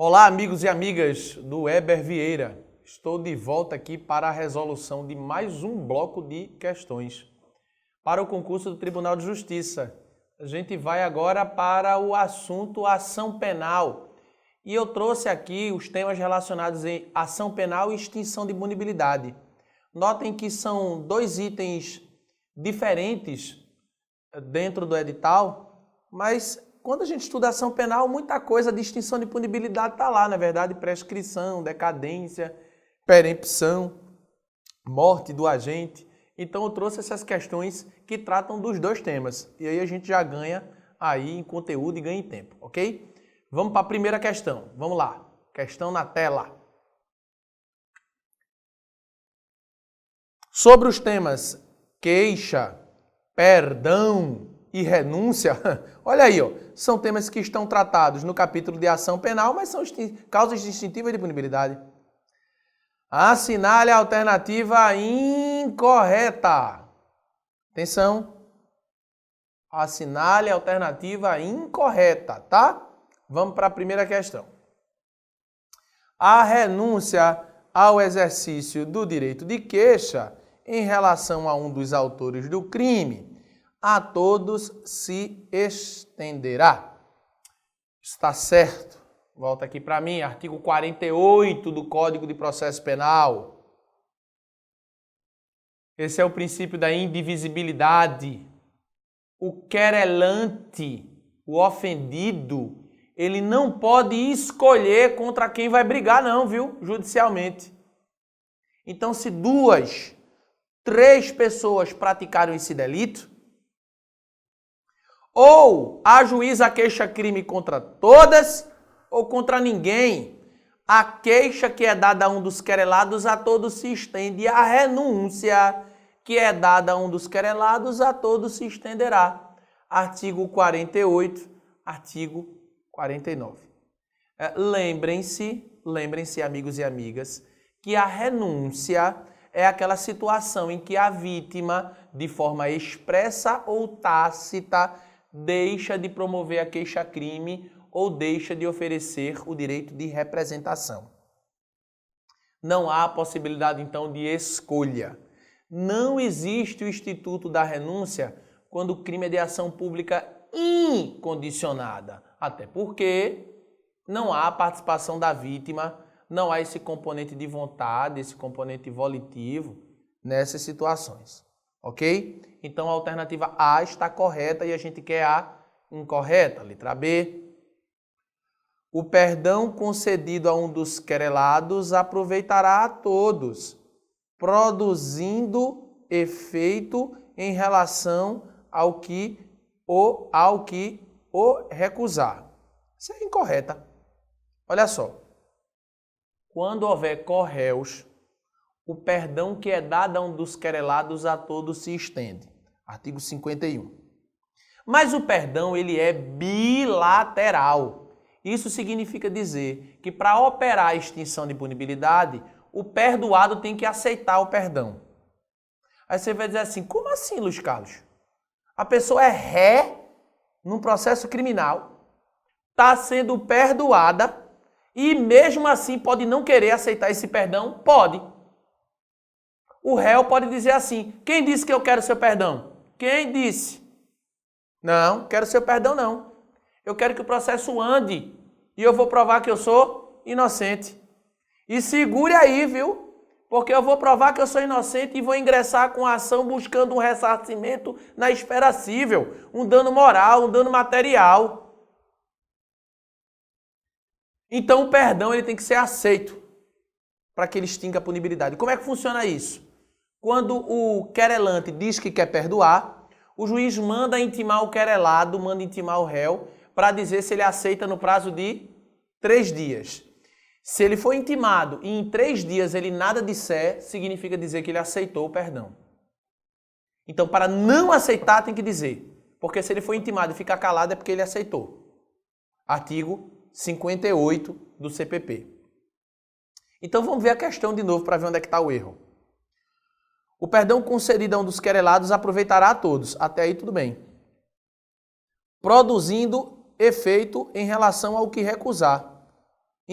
Olá, amigos e amigas do Eber Vieira. Estou de volta aqui para a resolução de mais um bloco de questões para o concurso do Tribunal de Justiça. A gente vai agora para o assunto ação penal. E eu trouxe aqui os temas relacionados em ação penal e extinção de punibilidade. Notem que são dois itens diferentes dentro do edital, mas quando a gente estuda ação penal, muita coisa de extinção de punibilidade está lá, na verdade, prescrição, decadência, perempção, morte do agente. Então eu trouxe essas questões que tratam dos dois temas. E aí a gente já ganha aí em conteúdo e ganha em tempo, ok? Vamos para a primeira questão. Vamos lá. Questão na tela. Sobre os temas queixa, perdão e renúncia, olha aí, ó, são temas que estão tratados no capítulo de ação penal, mas são causas distintivas de punibilidade. Assinale a alternativa incorreta. Atenção. Assinale a alternativa incorreta, tá? Vamos para a primeira questão. A renúncia ao exercício do direito de queixa em relação a um dos autores do crime a todos se estenderá. Está certo. Volta aqui para mim, artigo 48 do Código de Processo Penal. Esse é o princípio da indivisibilidade. O querelante, o ofendido, ele não pode escolher contra quem vai brigar não, viu? Judicialmente. Então, se 2, 3 pessoas praticaram esse delito, ou ajuiza a queixa-crime contra todas ou contra ninguém, a queixa que é dada a um dos querelados a todos se estende, e a renúncia que é dada a um dos querelados a todos se estenderá. Artigo 48, artigo 49. Lembrem-se, amigos e amigas, que a renúncia é aquela situação em que a vítima, de forma expressa ou tácita, deixa de promover a queixa-crime ou deixa de oferecer o direito de representação. Não há possibilidade, então, de escolha. Não existe o instituto da renúncia quando o crime é de ação pública incondicionada. Até porque não há participação da vítima, não há esse componente de vontade, esse componente volitivo nessas situações. Ok? Então a alternativa A está correta e a gente quer a incorreta. Letra B. O perdão concedido a um dos querelados aproveitará a todos, produzindo efeito em relação ao que o recusar. Isso é incorreta. Olha só. Quando houver corréus, o perdão que é dado a um dos querelados a todos se estende. Artigo 51. Mas o perdão, ele é bilateral. Isso significa dizer que para operar a extinção de punibilidade, o perdoado tem que aceitar o perdão. Aí você vai dizer assim, como assim, Luiz Carlos? A pessoa é ré num processo criminal, está sendo perdoada e mesmo assim pode não querer aceitar esse perdão? Pode. O réu pode dizer assim, quem disse que eu quero seu perdão? Quem disse? Não, quero seu perdão não. Eu quero que o processo ande e eu vou provar que eu sou inocente. E segure aí, viu? Porque eu vou provar que eu sou inocente e vou ingressar com a ação buscando um ressarcimento na esfera civil, um dano moral, um dano material. Então o perdão ele tem que ser aceito para que ele extinga a punibilidade. Como é que funciona isso? Quando o querelante diz que quer perdoar, o juiz manda intimar o querelado, manda intimar o réu para dizer se ele aceita no prazo de 3 dias. Se ele for intimado e em 3 dias ele nada disser, significa dizer que ele aceitou o perdão. Então, para não aceitar, tem que dizer. Porque se ele for intimado e ficar calado é porque ele aceitou. Artigo 58 do CPP. Então, vamos ver a questão de novo para ver onde é que está o erro. O perdão concedido a um dos querelados aproveitará a todos. Até aí tudo bem. Produzindo efeito em relação ao que recusar.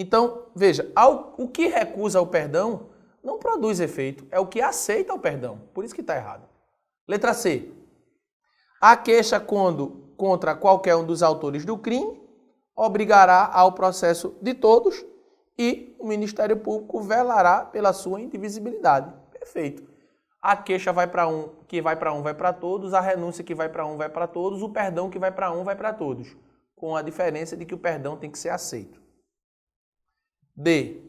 Então, veja, o que recusa o perdão não produz efeito, é o que aceita o perdão. Por isso que está errado. Letra C. A queixa contra qualquer um dos autores do crime obrigará ao processo de todos e o Ministério Público velará pela sua indivisibilidade. Perfeito. A queixa vai para um, que vai para um, vai para todos, a renúncia que vai para um, vai para todos, o perdão que vai para um, vai para todos. Com a diferença de que o perdão tem que ser aceito. D.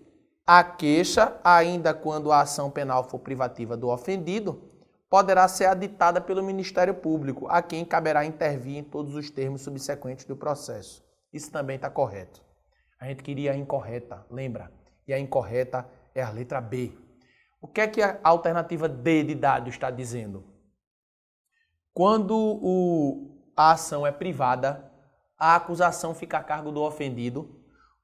A queixa, ainda quando a ação penal for privativa do ofendido, poderá ser aditada pelo Ministério Público, a quem caberá intervir em todos os termos subsequentes do processo. Isso também está correto. A gente queria a incorreta, lembra? E a incorreta é a letra B. O que é que a alternativa D de dado está dizendo? Quando a ação é privada, a acusação fica a cargo do ofendido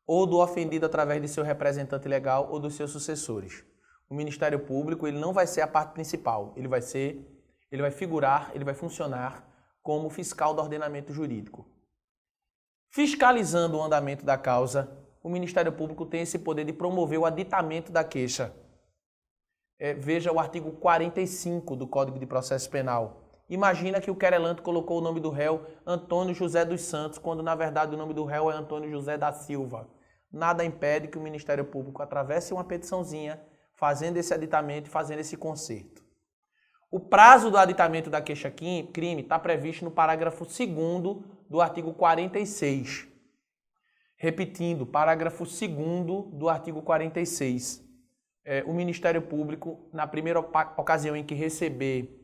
ou do ofendido através de seu representante legal ou dos seus sucessores. O Ministério Público ele não vai ser a parte principal, ele vai figurar, ele vai funcionar como fiscal do ordenamento jurídico. Fiscalizando o andamento da causa, o Ministério Público tem esse poder de promover o aditamento da queixa. Veja o artigo 45 do Código de Processo Penal. Imagina que o querelante colocou o nome do réu Antônio José dos Santos, quando na verdade o nome do réu é Antônio José da Silva. Nada impede que o Ministério Público atravesse uma petiçãozinha, fazendo esse aditamento e fazendo esse conserto. O prazo do aditamento da queixa-crime está previsto no parágrafo 2º do artigo 46. Repetindo, parágrafo 2º do artigo 46. O Ministério Público, na primeira ocasião em que receber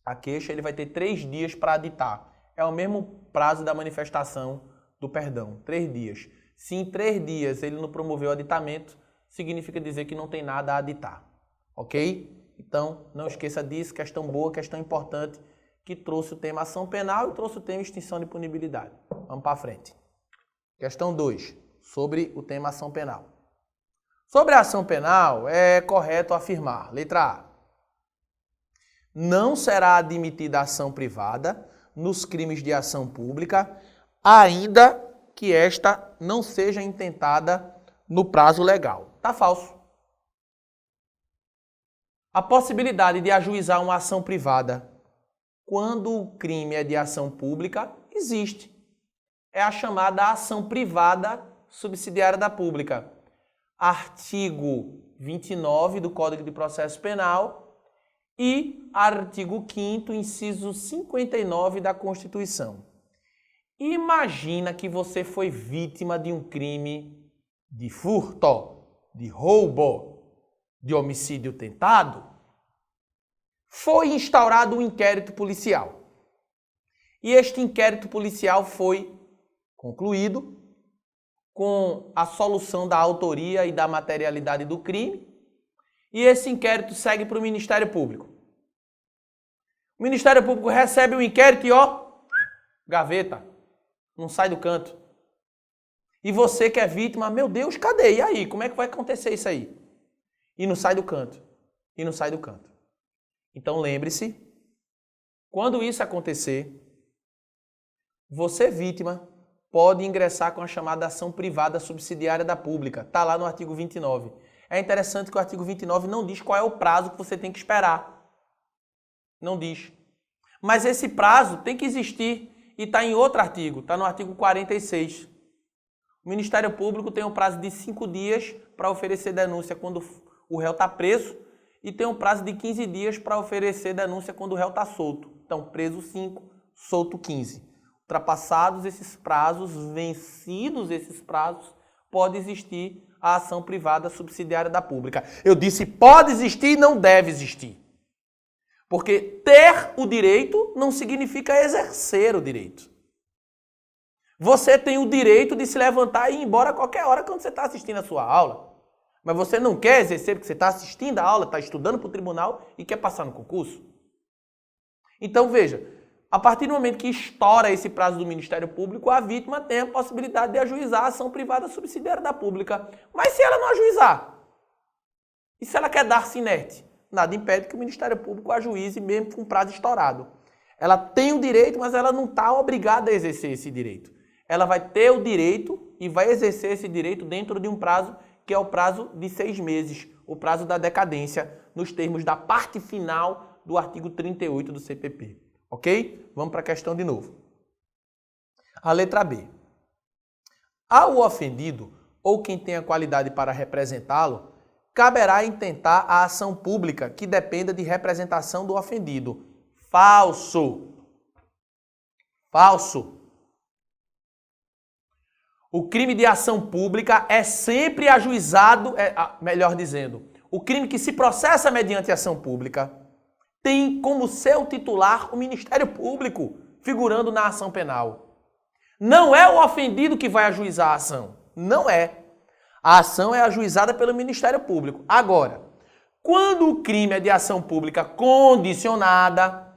a queixa, ele vai ter 3 dias para aditar. É o mesmo prazo da manifestação do perdão, 3 dias. Se em 3 dias ele não promoveu o aditamento, significa dizer que não tem nada a aditar. Ok? Então, não esqueça disso, questão boa, questão importante, que trouxe o tema ação penal e trouxe o tema extinção de punibilidade. Vamos para frente. Questão 2, sobre o tema ação penal. Sobre a ação penal, é correto afirmar, letra A, não será admitida ação privada nos crimes de ação pública, ainda que esta não seja intentada no prazo legal. Tá falso. A possibilidade de ajuizar uma ação privada quando o crime é de ação pública existe. É a chamada ação privada subsidiária da pública. Artigo 29 do Código de Processo Penal e artigo 5º, inciso 59 da Constituição. Imagina que você foi vítima de um crime de furto, de roubo, de homicídio tentado. Foi instaurado um inquérito policial. E este inquérito policial foi concluído com a solução da autoria e da materialidade do crime. E esse inquérito segue para o Ministério Público. O Ministério Público recebe o inquérito e gaveta. Não sai do canto. E você que é vítima, meu Deus, cadê? E aí? Como é que vai acontecer isso aí? E não sai do canto. E não sai do canto. Então lembre-se, quando isso acontecer, você vítima pode ingressar com a chamada ação privada subsidiária da pública. Está lá no artigo 29. É interessante que o artigo 29 não diz qual é o prazo que você tem que esperar. Não diz. Mas esse prazo tem que existir e está em outro artigo, está no artigo 46. O Ministério Público tem um prazo de 5 dias para oferecer denúncia quando o réu está preso e tem um prazo de 15 dias para oferecer denúncia quando o réu está solto. Então, preso 5, solto 15. Ultrapassados esses prazos, vencidos esses prazos, pode existir a ação privada subsidiária da pública. Eu disse pode existir e não deve existir. Porque ter o direito não significa exercer o direito. Você tem o direito de se levantar e ir embora a qualquer hora quando você está assistindo a sua aula. Mas você não quer exercer porque você está assistindo a aula, está estudando para o tribunal e quer passar no concurso. Então veja, a partir do momento que estoura esse prazo do Ministério Público, a vítima tem a possibilidade de ajuizar a ação privada subsidiária da pública. Mas se ela não ajuizar? E se ela quer dar-se inerte? Nada impede que o Ministério Público ajuize mesmo com prazo estourado. Ela tem o direito, mas ela não está obrigada a exercer esse direito. ela vai ter o direito e vai exercer esse direito dentro de um prazo que é o prazo de 6 meses, o prazo da decadência, nos termos da parte final do artigo 38 do CPP. Ok? Vamos para a questão de novo. A letra B. Ao ofendido ou quem tenha qualidade para representá-lo, caberá intentar a ação pública que dependa de representação do ofendido. Falso. Falso. O crime de ação pública é sempre ajuizado, melhor dizendo, o crime que se processa mediante ação pública tem como seu titular o Ministério Público, figurando na ação penal. Não é o ofendido que vai ajuizar a ação. Não é. A ação é ajuizada pelo Ministério Público. Agora, quando o crime é de ação pública condicionada,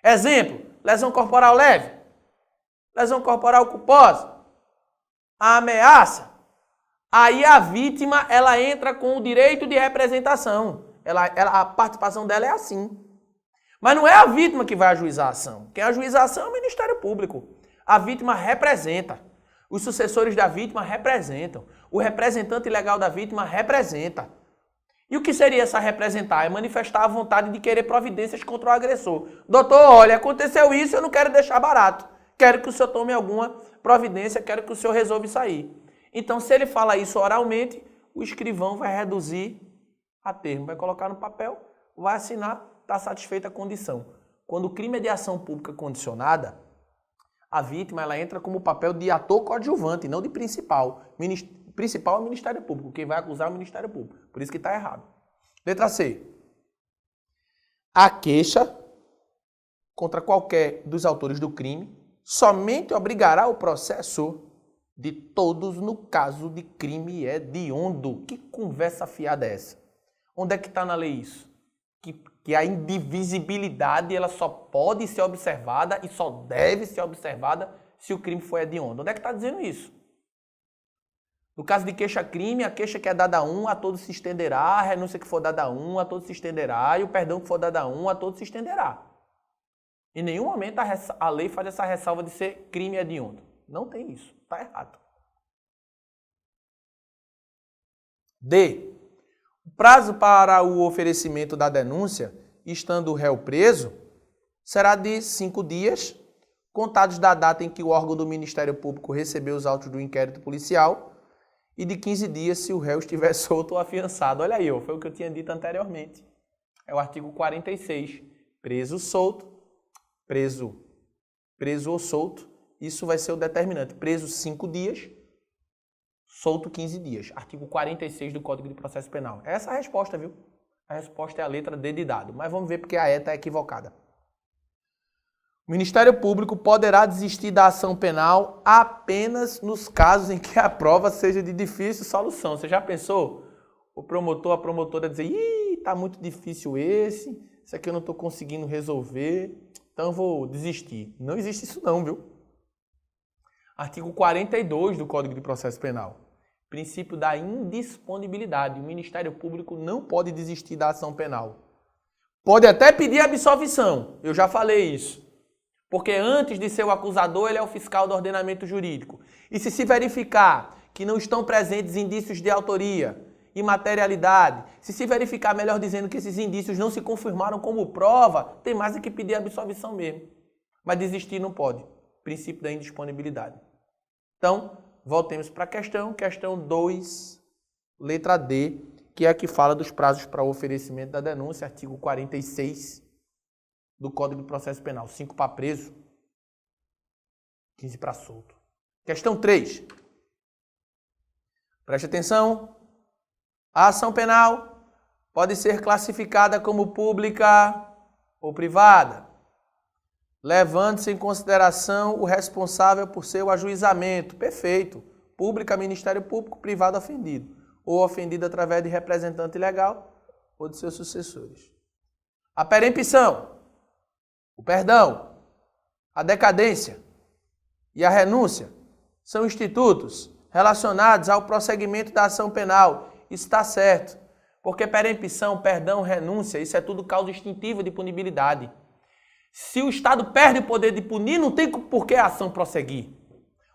exemplo, lesão corporal leve, lesão corporal culposa, a ameaça, aí a vítima ela entra com o direito de representação. A participação dela é assim. Mas não é a vítima que vai ajuizar a ação. Quem ajuiza a ação é o Ministério Público. A vítima representa. Os sucessores da vítima representam. O representante legal da vítima representa. E o que seria essa representar? É manifestar a vontade de querer providências contra o agressor. Doutor, olha, aconteceu isso, eu não quero deixar barato. Quero que o senhor tome alguma providência, quero que o senhor resolva isso aí. Então, se ele fala isso oralmente, o escrivão vai reduzir a termo, vai colocar no papel, vai assinar, está satisfeita a condição. Quando o crime é de ação pública condicionada, a vítima ela entra como papel de ator coadjuvante, não de principal. Principal é o Ministério Público, quem vai acusar é o Ministério Público. Por isso que está errado. Letra C. A queixa contra qualquer dos autores do crime somente obrigará o processor de todos no caso de crime hediondo. Que conversa fiada é essa? Onde é que está na lei isso? Que a indivisibilidade ela só pode ser observada e só deve ser observada se o crime for hediondo. Onde é que está dizendo isso? No caso de queixa-crime, a queixa que é dada a um, a todos se estenderá, a renúncia que for dada a um, a todos se estenderá, e o perdão que for dado a um, a todos se estenderá. Em nenhum momento a lei faz essa ressalva de ser crime hediondo. Não tem isso. Está errado. D. O prazo para o oferecimento da denúncia, estando o réu preso, será de 5 dias, contados da data em que o órgão do Ministério Público recebeu os autos do inquérito policial, e de 15 dias se o réu estiver solto ou afiançado. Olha aí, foi o que eu tinha dito anteriormente. É o artigo 46. Preso ou solto, isso vai ser o determinante. Preso 5 dias, solto 15 dias. Artigo 46 do Código de Processo Penal. Essa é a resposta, viu? A resposta é a letra D de dado. Mas vamos ver porque a E está equivocada. O Ministério Público poderá desistir da ação penal apenas nos casos em que a prova seja de difícil solução. Você já pensou? O promotor, a promotora dizer, tá muito difícil isso aqui eu não estou conseguindo resolver, então eu vou desistir. Não existe isso não, viu? Artigo 42 do Código de Processo Penal. Princípio da indisponibilidade. O Ministério Público não pode desistir da ação penal. Pode até pedir absolvição, eu já falei isso. Porque antes de ser o acusador, ele é o fiscal do ordenamento jurídico. E se verificar que não estão presentes indícios de autoria e materialidade, se verificar, melhor dizendo, que esses indícios não se confirmaram como prova, tem mais é que pedir absolvição mesmo. Mas desistir não pode. Princípio da indisponibilidade. Então, voltemos para a questão 2, letra D, que é a que fala dos prazos para o oferecimento da denúncia, artigo 46 do Código de Processo Penal. 5 para preso, 15 para solto. Questão 3. Preste atenção. A ação penal pode ser classificada como pública ou privada, levando-se em consideração o responsável por seu ajuizamento. Perfeito. Pública, Ministério Público, privado, ofendido. Ou ofendido através de representante legal ou de seus sucessores. A perempção, o perdão, a decadência e a renúncia são institutos relacionados ao prosseguimento da ação penal. Isso está certo, porque perempção, perdão, renúncia, isso é tudo causa extintiva de punibilidade. Se o Estado perde o poder de punir, não tem por que a ação prosseguir.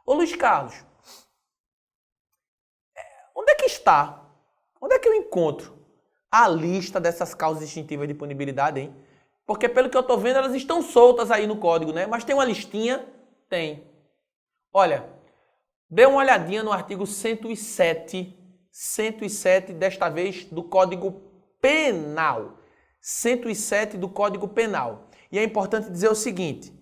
Ô Luiz Carlos, onde é que está? Onde é que eu encontro a lista dessas causas extintivas de punibilidade, hein? Porque pelo que eu estou vendo, elas estão soltas aí no código, né? Mas tem uma listinha? Tem. Olha, dê uma olhadinha no artigo 107, desta vez do Código Penal. 107 do Código Penal. E é importante dizer o seguinte,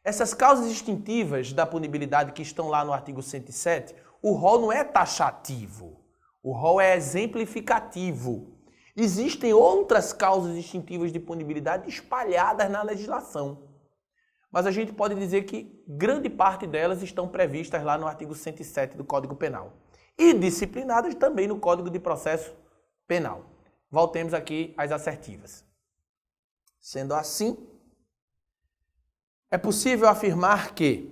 essas causas extintivas da punibilidade que estão lá no artigo 107, o rol não é taxativo, o rol é exemplificativo. Existem outras causas extintivas de punibilidade espalhadas na legislação. Mas a gente pode dizer que grande parte delas estão previstas lá no artigo 107 do Código Penal. E disciplinadas também no Código de Processo Penal. Voltemos aqui às assertivas. Sendo assim, é possível afirmar que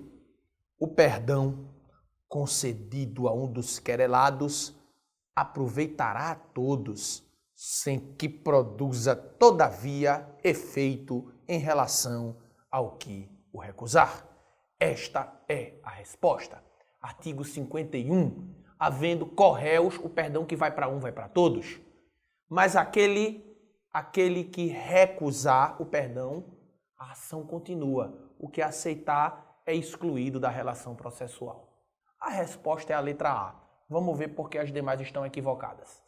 o perdão concedido a um dos querelados aproveitará a todos, sem que produza, todavia, efeito em relação ao que o recusar. Esta é a resposta. Artigo 51. Havendo corréus, o perdão que vai para um vai para todos. Mas aquele que recusar o perdão, a ação continua. O que aceitar é excluído da relação processual. A resposta é a letra A. Vamos ver por que as demais estão equivocadas.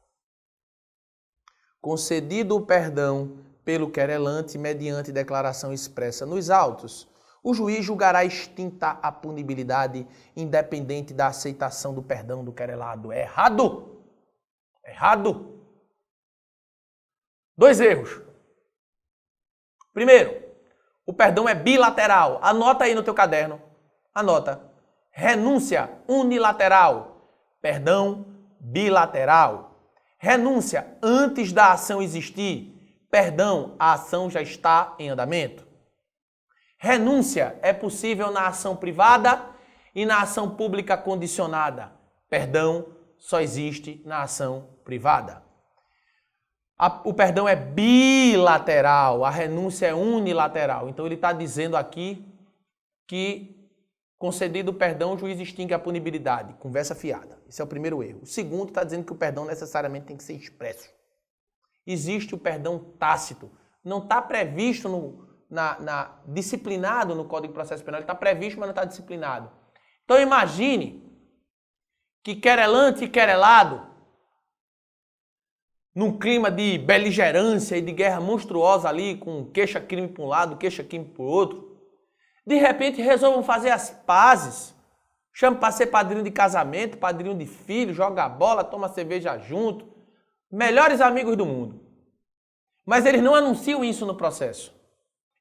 Concedido o perdão pelo querelante mediante declaração expressa nos autos, o juiz julgará extinta a punibilidade independente da aceitação do perdão do querelado. É errado! Errado! 2 erros. Primeiro, o perdão é bilateral. Anota aí no teu caderno. Anota. Renúncia unilateral. Perdão bilateral. Renúncia antes da ação existir. Perdão, a ação já está em andamento. Renúncia é possível na ação privada e na ação pública condicionada. Perdão só existe na ação privada. O perdão é bilateral, a renúncia é unilateral. Então ele está dizendo aqui que, concedido o perdão, o juiz extingue a punibilidade. Conversa fiada. Esse é o primeiro erro. O segundo está dizendo que o perdão necessariamente tem que ser expresso. Existe o perdão tácito. Não está previsto disciplinado no Código de Processo Penal. Ele está previsto, mas não está disciplinado. Então imagine que querelante e querelado, num clima de beligerância e de guerra monstruosa ali, com queixa-crime para um lado, queixa-crime para o outro, de repente resolvam fazer as pazes, chamam para ser padrinho de casamento, padrinho de filho, joga bola, toma cerveja junto, melhores amigos do mundo. Mas eles não anunciam isso no processo.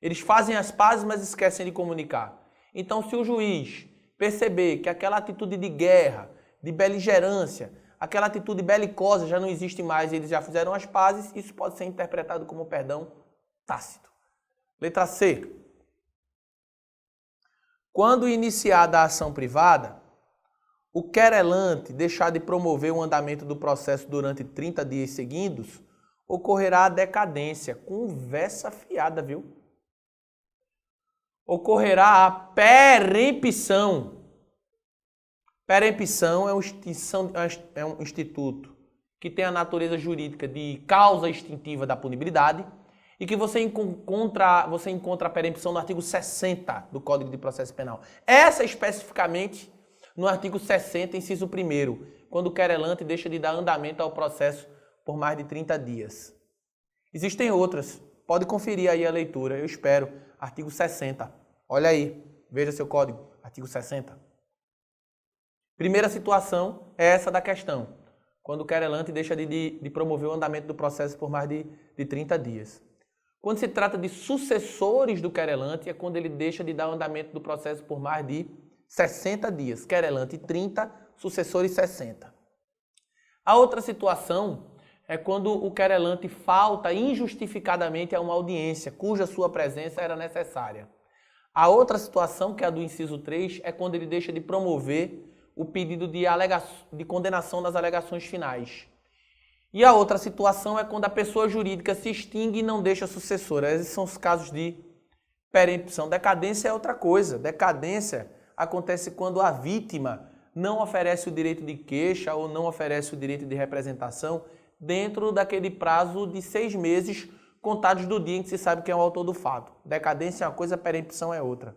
Eles fazem as pazes, mas esquecem de comunicar. Então, se o juiz perceber que aquela atitude de guerra, de beligerância, aquela atitude belicosa já não existe mais e eles já fizeram as pazes, isso pode ser interpretado como perdão tácito. Letra C. Quando iniciada a ação privada, o querelante deixar de promover o andamento do processo durante 30 dias seguidos, ocorrerá a decadência. Conversa fiada, viu? Ocorrerá a perempção. Perempção é um instituto que tem a natureza jurídica de causa extintiva da punibilidade e que você encontra a perempção no artigo 60 do Código de Processo Penal. Essa especificamente no artigo 60, inciso 1º, quando o querelante deixa de dar andamento ao processo por mais de 30 dias. Existem outras. Pode conferir aí a leitura, eu espero. Artigo 60. Olha aí, veja seu código. Artigo 60. Primeira situação é essa da questão, quando o querelante deixa de promover o andamento do processo por mais de 30 dias. Quando se trata de sucessores do querelante, é quando ele deixa de dar andamento do processo por mais de 60 dias. Querelante 30, sucessores 60. A outra situação é quando o querelante falta injustificadamente a uma audiência, cuja sua presença era necessária. A outra situação, que é a do inciso 3, é quando ele deixa de promover o pedido de condenação das alegações finais. E a outra situação é quando a pessoa jurídica se extingue e não deixa sucessora. Esses são os casos de Perempção. Decadência é outra coisa. Decadência acontece quando a vítima não oferece o direito de queixa ou não oferece o direito de representação dentro daquele prazo de 6 meses contados do dia em que se sabe quem é o autor do fato. Decadência é uma coisa, perempção é outra.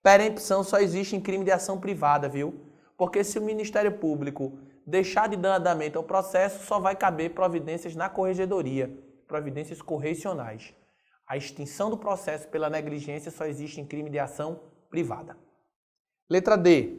Perempção só existe em crime de ação privada, viu? Porque se o Ministério Público deixar de dar andamento ao processo, só vai caber providências na corregedoria, providências correicionais. A extinção do processo pela negligência só existe em crime de ação privada. Letra D.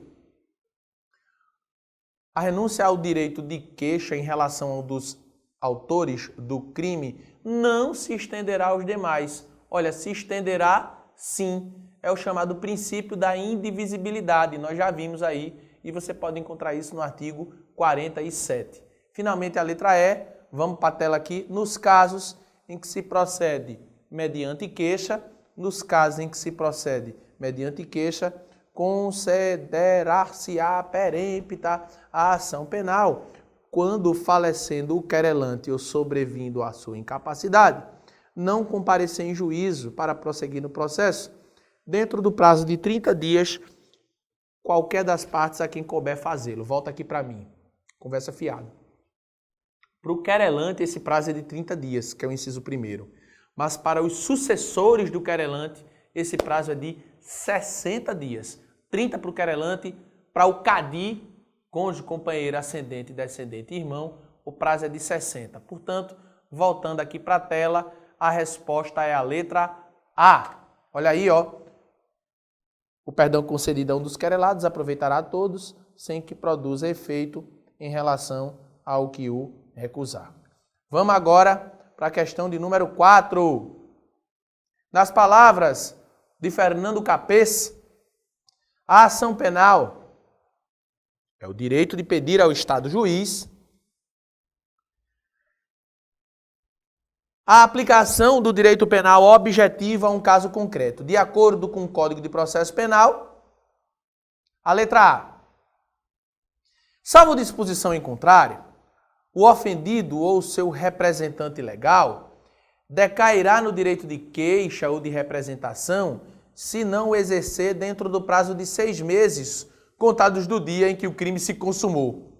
A renúncia ao direito de queixa em relação ao dos autores do crime não se estenderá aos demais. Olha, se estenderá sim. É o chamado princípio da indivisibilidade. Nós já vimos aí e você pode encontrar isso no artigo 47. Finalmente, a letra E. Vamos para a tela aqui. Nos casos em que se procede mediante queixa, considerar-se-á perempta a ação penal, quando falecendo o querelante ou sobrevindo a sua incapacidade, não comparecer em juízo para prosseguir no processo, dentro do prazo de 30 dias, qualquer das partes a quem couber fazê-lo. Volta aqui para mim. Conversa fiada. Para o querelante, esse prazo é de 30 dias, que é o inciso 1º. Mas para os sucessores do querelante, esse prazo é de 60 dias. 30 para o querelante, para o CADI, cônjuge, companheiro, ascendente, descendente e irmão, o prazo é de 60. Portanto, voltando aqui para a tela, a resposta é a letra A. Olha aí, ó. O perdão concedido a um dos querelados aproveitará a todos, sem que produza efeito em relação ao que o recusar. Vamos agora para a questão de número 4. Nas palavras de Fernando Capês, a ação penal é o direito de pedir ao Estado juiz a aplicação do direito penal objetivo a um caso concreto, de acordo com o Código de Processo Penal. A letra A. Salvo disposição em contrário, o ofendido ou seu representante legal decairá no direito de queixa ou de representação se não o exercer dentro do prazo de 6 meses, contados do dia em que o crime se consumou.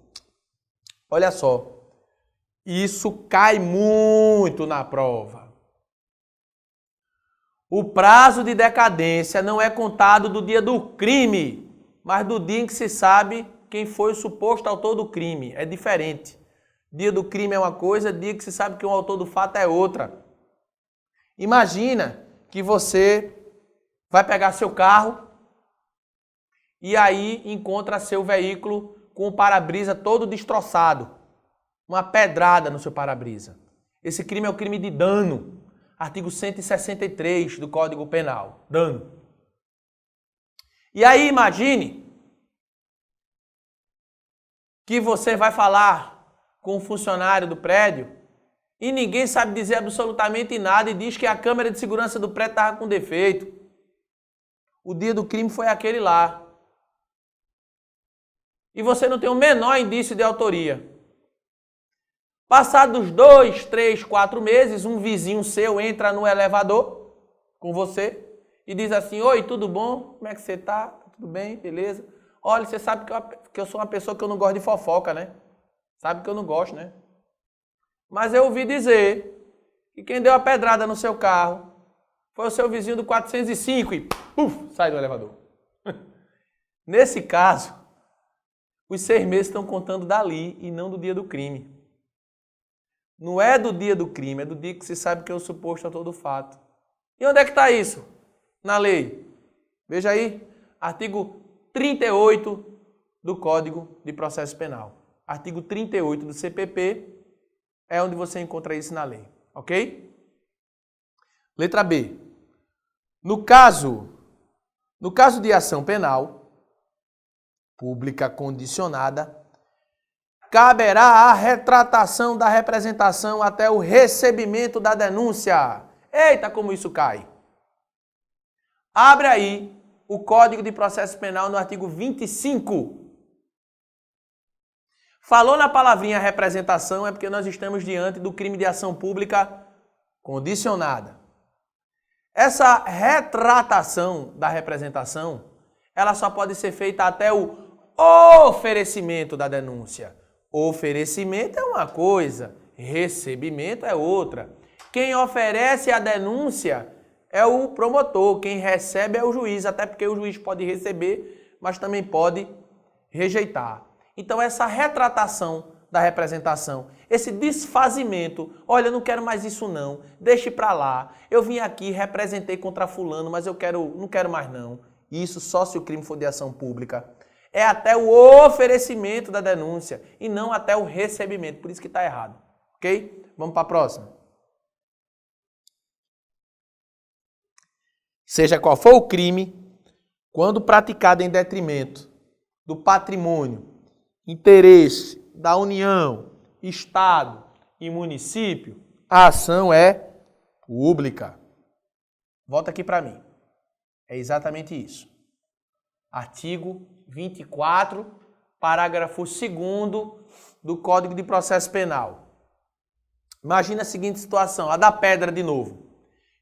Olha só, isso cai muito na prova. O prazo de decadência não é contado do dia do crime, mas do dia em que se sabe quem foi o suposto autor do crime. É diferente. Dia do crime é uma coisa, dia que se sabe que o autor do fato é outra. Imagina que você vai pegar seu carro e aí encontra seu veículo com o para-brisa todo destroçado. Uma pedrada no seu para-brisa. Esse crime é o crime de dano. Artigo 163 do Código Penal. Dano. E aí imagine que você vai falar com o funcionário do prédio e ninguém sabe dizer absolutamente nada e diz que a câmera de segurança do prédio estava com defeito. O dia do crime foi aquele lá. E você não tem o menor indício de autoria. Passados 2, 3, 4 meses, um vizinho seu entra no elevador com você e diz assim: oi, tudo bom? Como é que você tá? Tudo bem? Beleza? Olha, você sabe que eu sou uma pessoa que eu não gosto de fofoca, né? Sabe que eu não gosto, né? Mas eu ouvi dizer que quem deu a pedrada no seu carro foi o seu vizinho do 405 e sai do elevador. Nesse caso, os 6 meses estão contando dali e não do dia do crime. Não é do dia do crime, é do dia que se sabe que é o suposto autor do fato. E onde é que está isso? Na lei. Veja aí, artigo 38 do Código de Processo Penal. Artigo 38 do CPP é onde você encontra isso na lei, ok? Letra B. No caso de ação penal pública condicionada, caberá a retratação da representação até o recebimento da denúncia. Eita, como isso cai! Abre aí o Código de Processo Penal no artigo 25. Falou na palavrinha representação é porque nós estamos diante do crime de ação pública condicionada. Essa retratação da representação, ela só pode ser feita até o oferecimento da denúncia. Oferecimento é uma coisa, recebimento é outra. Quem oferece a denúncia é o promotor, quem recebe é o juiz, até porque o juiz pode receber, mas também pode rejeitar. Então essa retratação da representação, esse desfazimento, olha, eu não quero mais isso não, deixe pra lá, eu vim aqui, representei contra fulano, mas não quero mais não. Isso só se o crime for de ação pública. É até o oferecimento da denúncia e não até o recebimento, por isso que está errado. Ok? Vamos para a próxima. Seja qual for o crime, quando praticado em detrimento do patrimônio, interesse da União, Estado e município, a ação é pública. Volta aqui para mim. É exatamente isso. Artigo 24, parágrafo 2º do Código de Processo Penal. Imagina a seguinte situação, a da pedra de novo.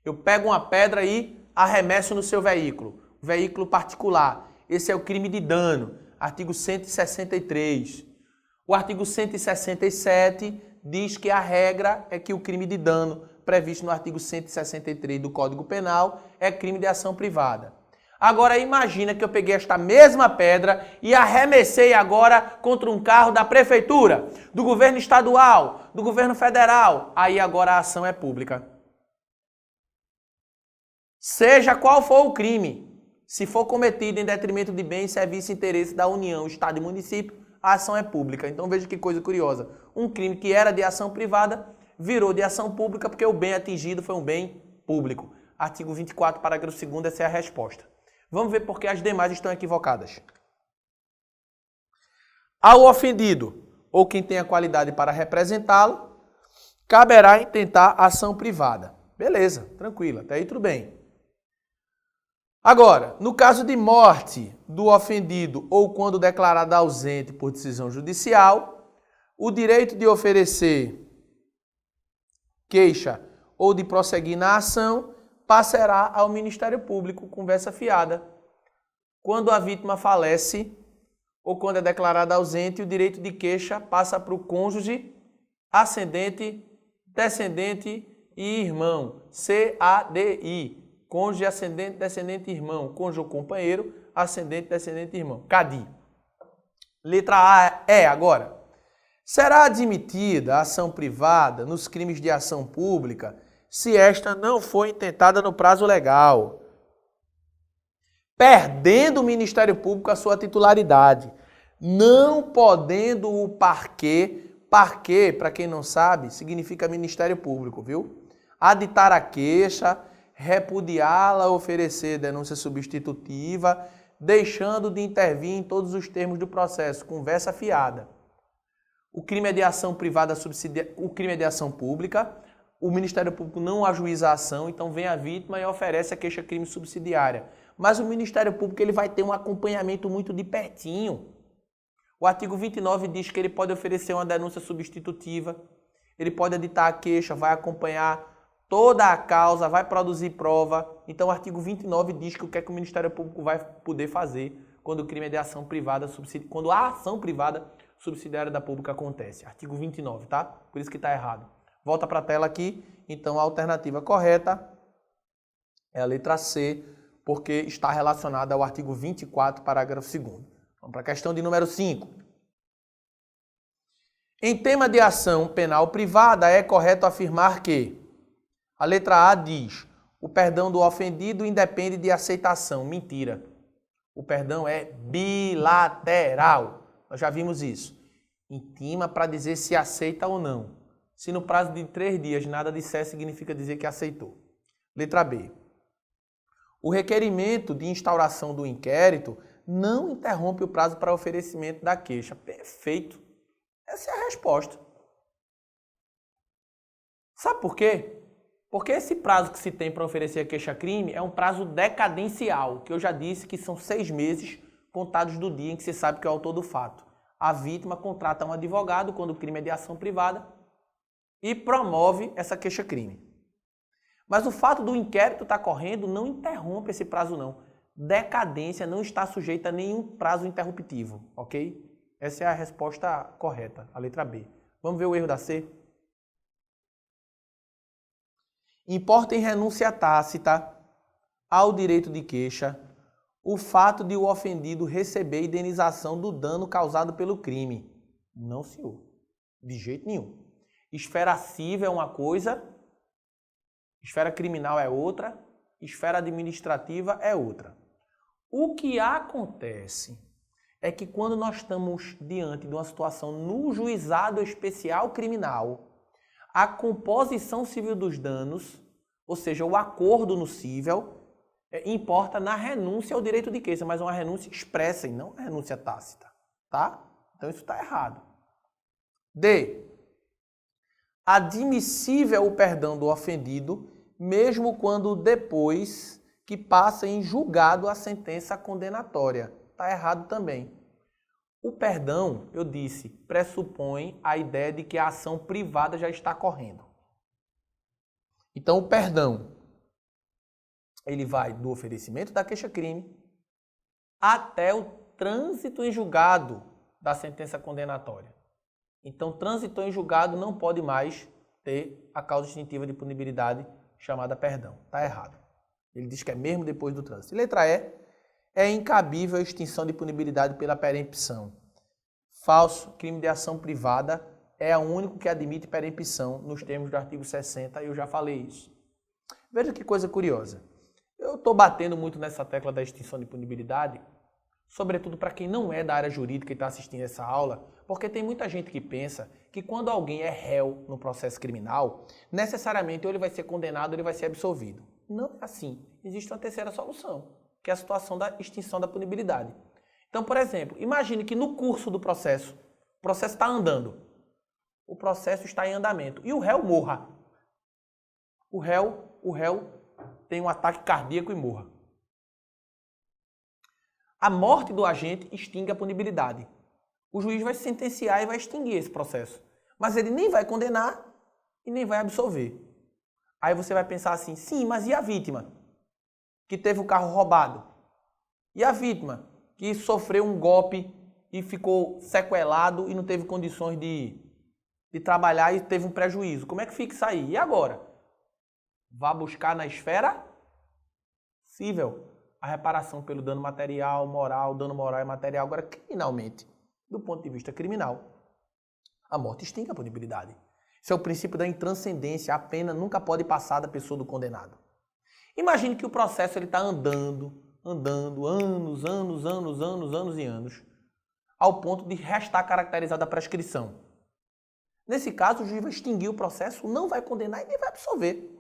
Eu pego uma pedra e arremesso no seu veículo particular. Esse é o crime de dano, artigo 163. O artigo 167 diz que a regra é que o crime de dano previsto no artigo 163 do Código Penal é crime de ação privada. Agora imagina que eu peguei esta mesma pedra e arremessei agora contra um carro da prefeitura, do governo estadual, do governo federal. Aí agora a ação é pública. Seja qual for o crime, se for cometido em detrimento de bens, serviço e interesse da União, Estado e município, a ação é pública. Então veja que coisa curiosa. Um crime que era de ação privada virou de ação pública porque o bem atingido foi um bem público. Artigo 24, parágrafo 2º, essa é a resposta. Vamos ver por que as demais estão equivocadas. Ao ofendido, ou quem tem a qualidade para representá-lo, caberá intentar ação privada. Beleza, tranquilo, até aí tudo bem. Agora, no caso de morte do ofendido ou quando declarado ausente por decisão judicial, o direito de oferecer queixa ou de prosseguir na ação passará ao Ministério Público, conversa fiada. Quando a vítima falece ou quando é declarada ausente, o direito de queixa passa para o cônjuge, ascendente, descendente e irmão. CADI. Cônjuge, ascendente, descendente e irmão. Cônjuge ou companheiro, ascendente, descendente e irmão. CADI. Letra A é agora. Será admitida a ação privada nos crimes de ação pública se esta não for intentada no prazo legal, perdendo o Ministério Público a sua titularidade, não podendo o parquê, para quem não sabe, significa Ministério Público, viu? Aditar a queixa, repudiá-la, oferecer denúncia substitutiva, deixando de intervir em todos os termos do processo, conversa fiada. O crime é de ação privada, o crime é de ação pública, o Ministério Público não ajuiza a ação, então vem a vítima e oferece a queixa-crime subsidiária. Mas o Ministério Público ele vai ter um acompanhamento muito de pertinho. O artigo 29 diz que ele pode oferecer uma denúncia substitutiva, ele pode editar a queixa, vai acompanhar toda a causa, vai produzir prova. Então o artigo 29 diz que o que é que o Ministério Público vai poder fazer quando o crime é de ação privada, quando a ação privada subsidiária da pública acontece. Artigo 29, tá? Por isso que está errado. Volta para a tela aqui. Então a alternativa correta é a letra C, porque está relacionada ao artigo 24, parágrafo 2º. Vamos para a questão de número 5. Em tema de ação penal privada, é correto afirmar que a letra A diz: o perdão do ofendido independe de aceitação. Mentira. O perdão é bilateral. Nós já vimos isso. Intima para dizer se aceita ou não. Se no prazo de 3 dias nada disser, significa dizer que aceitou. Letra B. O requerimento de instauração do inquérito não interrompe o prazo para oferecimento da queixa. Perfeito. Essa é a resposta. Sabe por quê? Porque esse prazo que se tem para oferecer a queixa-crime é um prazo decadencial, que eu já disse que são 6 meses contados do dia em que se sabe que é o autor do fato. A vítima contrata um advogado quando o crime é de ação privada e promove essa queixa-crime. Mas o fato do inquérito estar correndo não interrompe esse prazo, não. Decadência não está sujeita a nenhum prazo interruptivo, ok? Essa é a resposta correta, a letra B. Vamos ver o erro da C? Importa em renúncia tácita ao direito de queixa o fato de o ofendido receber indenização do dano causado pelo crime. Não, senhor. De jeito nenhum. Esfera civil é uma coisa, esfera criminal é outra, esfera administrativa é outra. O que acontece é que quando nós estamos diante de uma situação no juizado especial criminal, a composição civil dos danos, ou seja, o acordo no cível, importa na renúncia ao direito de queixa, mas uma renúncia expressa e não uma renúncia tácita, tá? Então isso está errado. D. Admissível o perdão do ofendido, mesmo quando depois que passa em julgado a sentença condenatória. Está errado também. O perdão, eu disse, pressupõe a ideia de que a ação privada já está correndo. Então, o perdão, ele vai do oferecimento da queixa-crime até o trânsito em julgado da sentença condenatória. Então, trânsito em julgado não pode mais ter a causa extintiva de punibilidade chamada perdão. Está errado. Ele diz que é mesmo depois do trânsito. E letra E, é incabível a extinção de punibilidade pela perempção. Falso, crime de ação privada é o único que admite perempção nos termos do artigo 60, e eu já falei isso. Veja que coisa curiosa. Eu estou batendo muito nessa tecla da extinção de punibilidade, sobretudo para quem não é da área jurídica e está assistindo essa aula, porque tem muita gente que pensa que quando alguém é réu no processo criminal, necessariamente ou ele vai ser condenado ou ele vai ser absolvido. Não é assim. Existe uma terceira solução, que é a situação da extinção da punibilidade. Então, por exemplo, imagine que no curso do processo, o processo está andando, o processo está em andamento e o réu morra. O réu tem um ataque cardíaco e morra. A morte do agente extingue a punibilidade. O juiz vai sentenciar e vai extinguir esse processo. Mas ele nem vai condenar e nem vai absolver. Aí você vai pensar assim, sim, mas e a vítima que teve o carro roubado? E a vítima que sofreu um golpe e ficou sequelado e não teve condições de trabalhar e teve um prejuízo? Como é que fica isso aí? E agora? Vá buscar na esfera civil a reparação pelo dano material, moral, dano moral e material. Agora, criminalmente, do ponto de vista criminal, a morte extingue a punibilidade. Esse é o princípio da intranscendência. A pena nunca pode passar da pessoa do condenado. Imagine que o processo está andando, anos e anos, ao ponto de restar caracterizada a prescrição. Nesse caso, o juiz vai extinguir o processo, não vai condenar e nem vai absolver.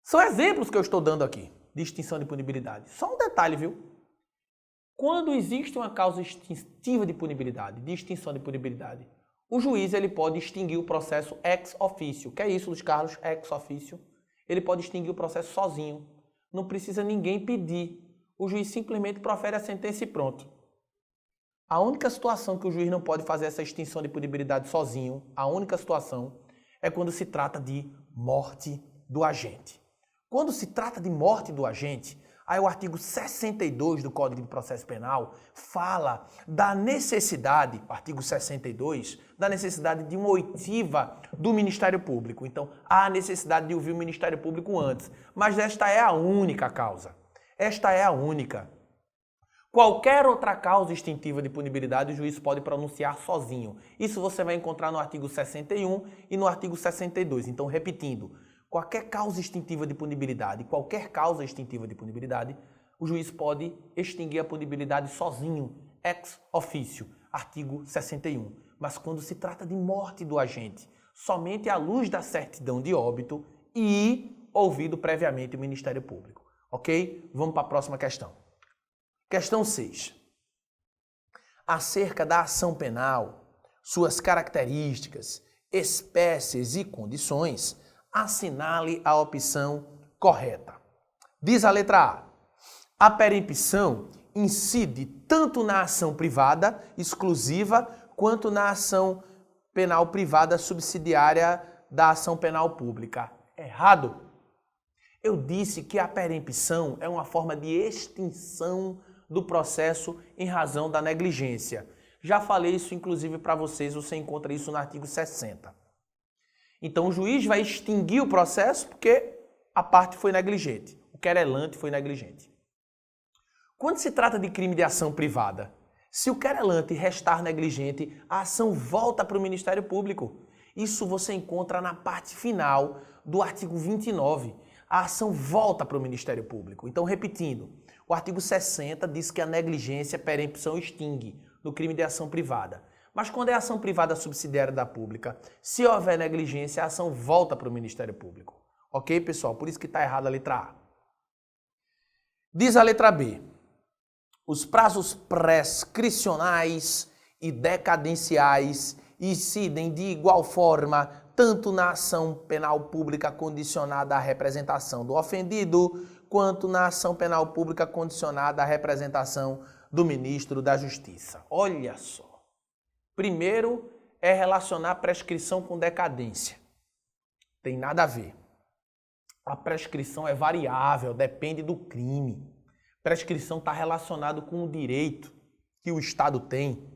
São exemplos que eu estou dando aqui de extinção de punibilidade. Só um detalhe, viu? Quando existe uma causa extintiva de punibilidade, de extinção de punibilidade, o juiz ele pode extinguir o processo ex officio. Que é isso, Luiz Carlos? Ex officio. Ele pode extinguir o processo sozinho. Não precisa ninguém pedir. O juiz simplesmente profere a sentença e pronto. A única situação que o juiz não pode fazer essa extinção de punibilidade sozinho, a única situação, é quando se trata de morte do agente. Quando se trata de morte do agente, aí o artigo 62 do Código de Processo Penal fala da necessidade, o artigo 62, da necessidade de uma oitiva do Ministério Público. Então, há necessidade de ouvir o Ministério Público antes. Mas esta é a única causa. Esta é a única. Qualquer outra causa extintiva de punibilidade o juiz pode pronunciar sozinho. Isso você vai encontrar no artigo 61 e no artigo 62. Então, repetindo, qualquer causa extintiva de punibilidade, o juiz pode extinguir a punibilidade sozinho, ex officio, artigo 61. Mas quando se trata de morte do agente, somente à luz da certidão de óbito e ouvido previamente o Ministério Público. Ok? Vamos para a próxima questão. Questão 6. Acerca da ação penal, suas características, espécies e condições, assinale a opção correta. Diz a letra A. A perempção incide tanto na ação privada exclusiva quanto na ação penal privada subsidiária da ação penal pública. errado. Eu disse que a perempção é uma forma de extinção do processo em razão da negligência. Já falei isso, inclusive, para vocês, você encontra isso no artigo 60. Então, o juiz vai extinguir o processo porque a parte foi negligente, o querelante foi negligente. Quando se trata de crime de ação privada, se o querelante restar negligente, a ação volta para o Ministério Público. Isso você encontra na parte final do artigo 29. A ação volta para o Ministério Público. Então, repetindo, o artigo 60 diz que a negligência, perempção extingue no crime de ação privada. Mas quando é ação privada subsidiária da pública, se houver negligência, a ação volta para o Ministério Público. Ok, pessoal? Por isso que está errada a letra A. Diz a letra B. Os prazos prescricionais e decadenciais incidem de igual forma tanto na ação penal pública condicionada à representação do ofendido, quanto na ação penal pública condicionada à representação do ministro da Justiça. Olha só. Primeiro é relacionar prescrição com decadência. Tem nada a ver. A prescrição é variável, depende do crime. Prescrição está relacionado com o direito que o Estado tem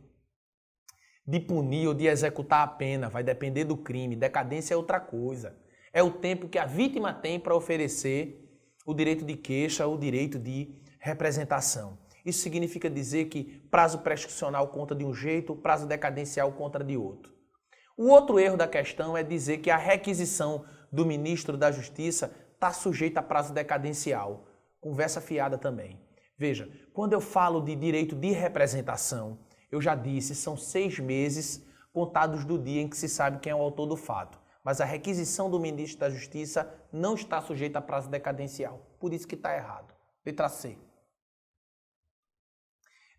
de punir ou de executar a pena, vai depender do crime. Decadência é outra coisa. É o tempo que a vítima tem para oferecer o direito de queixa ou o direito de representação. Isso significa dizer que prazo prescricional conta de um jeito, prazo decadencial conta de outro. O outro erro da questão é dizer que a requisição do ministro da Justiça está sujeita a prazo decadencial. Conversa fiada também. Veja, quando eu falo de direito de representação, eu já disse, são 6 meses contados do dia em que se sabe quem é o autor do fato. Mas a requisição do ministro da Justiça não está sujeita a prazo decadencial. Por isso que está errado. Letra C.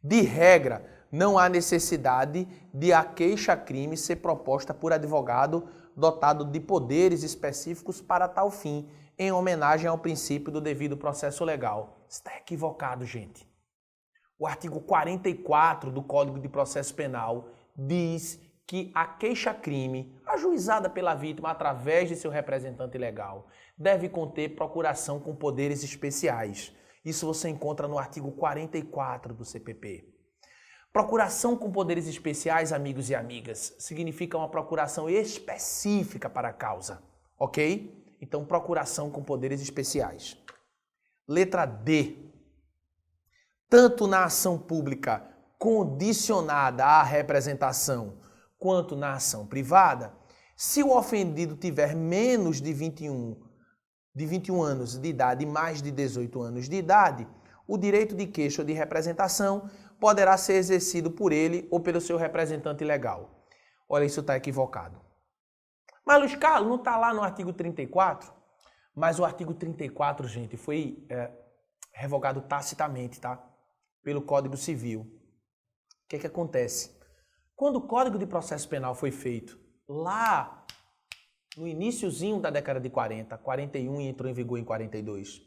De regra, não há necessidade de a queixa-crime ser proposta por advogado dotado de poderes específicos para tal fim, em homenagem ao princípio do devido processo legal. Está equivocado, gente. O artigo 44 do Código de Processo Penal diz que a queixa-crime, ajuizada pela vítima através de seu representante legal, deve conter procuração com poderes especiais. Isso você encontra no artigo 44 do CPP. Procuração com poderes especiais, amigos e amigas, significa uma procuração específica para a causa, ok? Então, procuração com poderes especiais. Letra D. Tanto na ação pública condicionada à representação, quanto na ação privada, se o ofendido tiver menos de 21 anos de idade e mais de 18 anos de idade, o direito de queixa ou de representação poderá ser exercido por ele ou pelo seu representante legal. Olha, isso está equivocado. Mas, Luiz Carlos, não está lá no artigo 34? Mas o artigo 34, gente, foi revogado tacitamente, tá? Pelo Código Civil. O que é que acontece? Quando o Código de Processo Penal foi feito, lá no iniciozinho da década de 40, 41 e entrou em vigor em 42,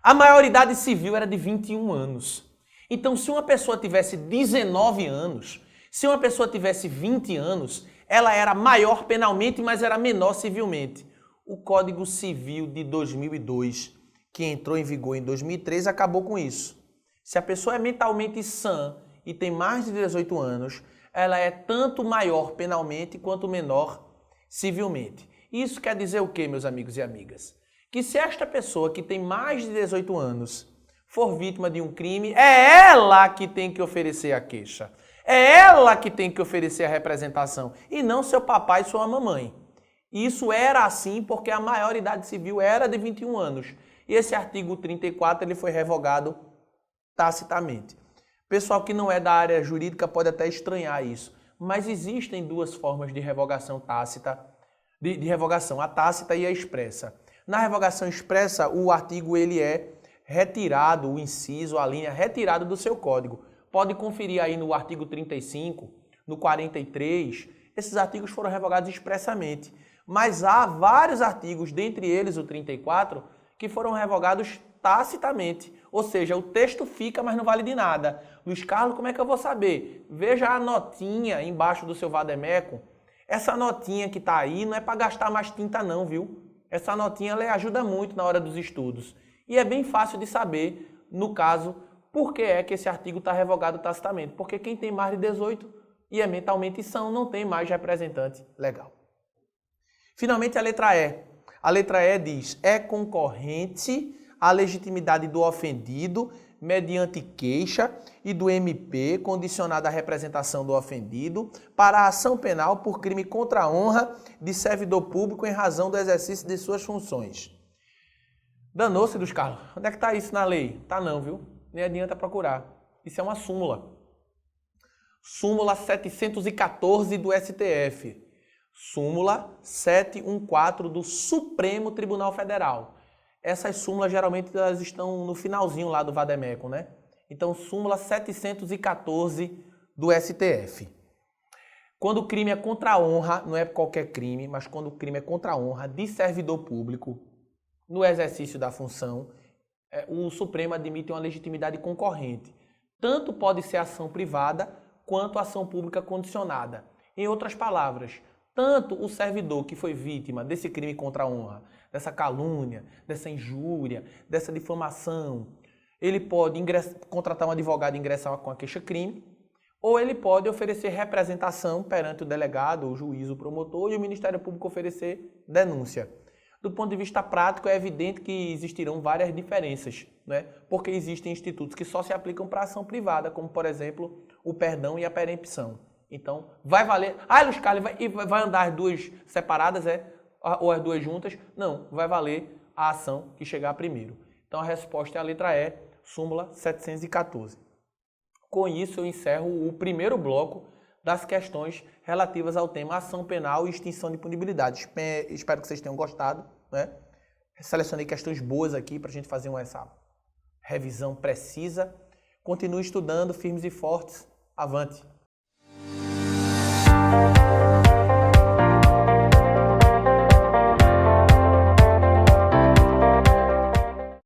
a maioridade civil era de 21 anos. Então, se uma pessoa tivesse 19 anos, se uma pessoa tivesse 20 anos, ela era maior penalmente, mas era menor civilmente. O Código Civil de 2002, que entrou em vigor em 2003, acabou com isso. Se a pessoa é mentalmente sã e tem mais de 18 anos, ela é tanto maior penalmente quanto menor civilmente. Isso quer dizer o quê, meus amigos e amigas? Que se esta pessoa que tem mais de 18 anos for vítima de um crime, é ela que tem que oferecer a queixa. É ela que tem que oferecer a representação e não seu papai e sua mamãe. Isso era assim porque a maioridade civil era de 21 anos. E esse artigo 34 ele foi revogado tacitamente. Pessoal que não é da área jurídica pode até estranhar isso, mas existem duas formas de revogação tácita, de revogação, a tácita e a expressa. Na revogação expressa, o artigo ele é retirado, o inciso, a linha retirado do seu código. Pode conferir aí no artigo 35, no 43, esses artigos foram revogados expressamente. Mas há vários artigos, dentre eles o 34, que foram revogados tacitamente. Ou seja, o texto fica, mas não vale de nada. Luiz Carlos, como é que eu vou saber? Veja a notinha embaixo do seu vademécum. Essa notinha que está aí não é para gastar mais tinta não, viu? Essa notinha ela ajuda muito na hora dos estudos. E é bem fácil de saber, no caso, por que é que esse artigo está revogado tacitamente. Porque quem tem mais de 18 e é mentalmente são, não tem mais representante legal. Finalmente, a letra E. A letra E diz: é concorrente a legitimidade do ofendido mediante queixa e do MP condicionada à representação do ofendido para a ação penal por crime contra a honra de servidor público em razão do exercício de suas funções. Danou-se dos Carlos. Onde é que está isso na lei? Tá não, viu? Nem adianta procurar. Isso é uma súmula. Súmula 714 do STF. Súmula 714 do Supremo Tribunal Federal. Essas súmulas geralmente elas estão no finalzinho lá do vademécum, né? Então, súmula 714 do STF. Quando o crime é contra a honra, não é qualquer crime, mas quando o crime é contra a honra de servidor público no exercício da função, o Supremo admite uma legitimidade concorrente. Tanto pode ser ação privada quanto ação pública condicionada. Em outras palavras, tanto o servidor que foi vítima desse crime contra a honra, dessa calúnia, dessa injúria, dessa difamação, ele pode contratar um advogado e ingressar com a queixa-crime, ou ele pode oferecer representação perante o delegado, o juiz, o promotor, e o Ministério Público oferecer denúncia. Do ponto de vista prático, é evidente que existirão várias diferenças, né? Porque existem institutos que só se aplicam para ação privada, como, por exemplo, o perdão e a perempção. Então, vai valer... Luiz Carlos, vai andar as duas separadas, ou as duas juntas? Não, vai valer a ação que chegar primeiro. Então, a resposta é a letra E, súmula 714. Com isso, eu encerro o primeiro bloco das questões relativas ao tema ação penal e extinção de punibilidade. Espero que vocês tenham gostado, né? Selecionei questões boas aqui para a gente fazer essa revisão precisa. Continue estudando, firmes e fortes. Avante!